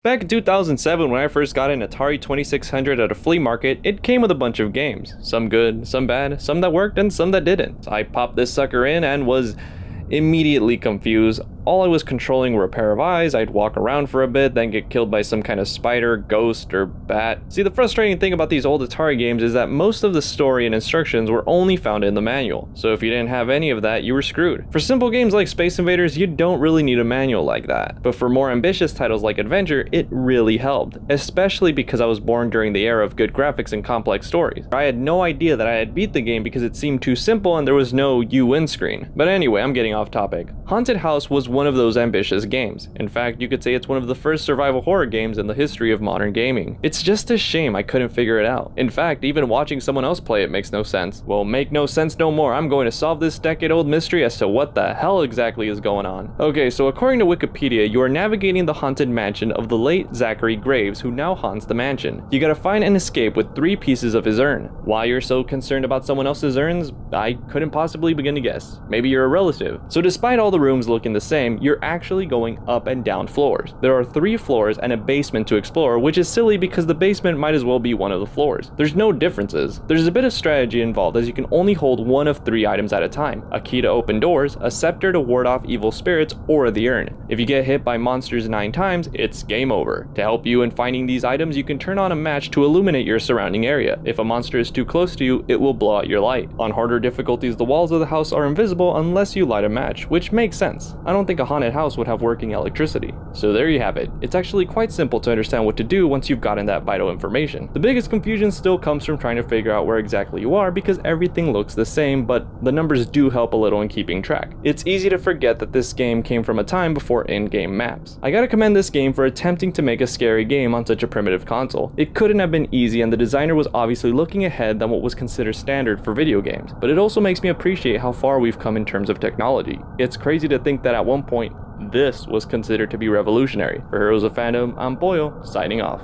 Back in 2007, when I first got an Atari 2600 at a flea market, it came with a bunch of games. Some good, some bad, some that worked, and some that didn't. So I popped this sucker in and was immediately confused. All I was controlling were a pair of eyes. I'd walk around for a bit, then get killed by some kind of spider, ghost, or bat. See, the frustrating thing about these old Atari games is that most of the story and instructions were only found in the manual. So if you didn't have any of that, you were screwed. For simple games like Space Invaders, you don't really need a manual like that. But for more ambitious titles like Adventure, it really helped. Especially because I was born during the era of good graphics and complex stories. I had no idea that I had beat the game because it seemed too simple and there was no UN screen. But anyway, I'm getting off topic. Haunted House was one of those ambitious games. In fact, you could say it's one of the first survival horror games in the history of modern gaming. It's just a shame I couldn't figure it out. In fact, even watching someone else play it makes no sense. Well, make no sense no more. I'm going to solve this decade-old mystery as to what the hell exactly is going on. Okay, so according to Wikipedia, you are navigating the haunted mansion of the late Zachary Graves, who now haunts the mansion. You gotta find and escape with 3 pieces of his urn. Why you're so concerned about someone else's urns, I couldn't possibly begin to guess. Maybe you're a relative. So despite all the rooms looking the same, you're actually going up and down floors. There are 3 floors and a basement to explore, which is silly because the basement might as well be one of the floors. There's no differences. There's a bit of strategy involved as you can only hold one of 3 items at a time: a key to open doors, a scepter to ward off evil spirits, or the urn. If you get hit by monsters 9 times, it's game over. To help you in finding these items, you can turn on a match to illuminate your surrounding area. If a monster is too close to you, it will blow out your light. On harder difficulties, the walls of the house are invisible unless you light a match, which makes sense. I don't think a haunted house would have working electricity. So there you have it. It's actually quite simple to understand what to do once you've gotten that vital information. The biggest confusion still comes from trying to figure out where exactly you are because everything looks the same, but the numbers do help a little in keeping track. It's easy to forget that this game came from a time before in-game maps. I gotta commend this game for attempting to make a scary game on such a primitive console. It couldn't have been easy, and the designer was obviously looking ahead than what was considered standard for video games, but it also makes me appreciate how far we've come in terms of technology. It's crazy to think that at one point, this was considered to be revolutionary. For Heroes of Fandom, I'm Boyle, signing off.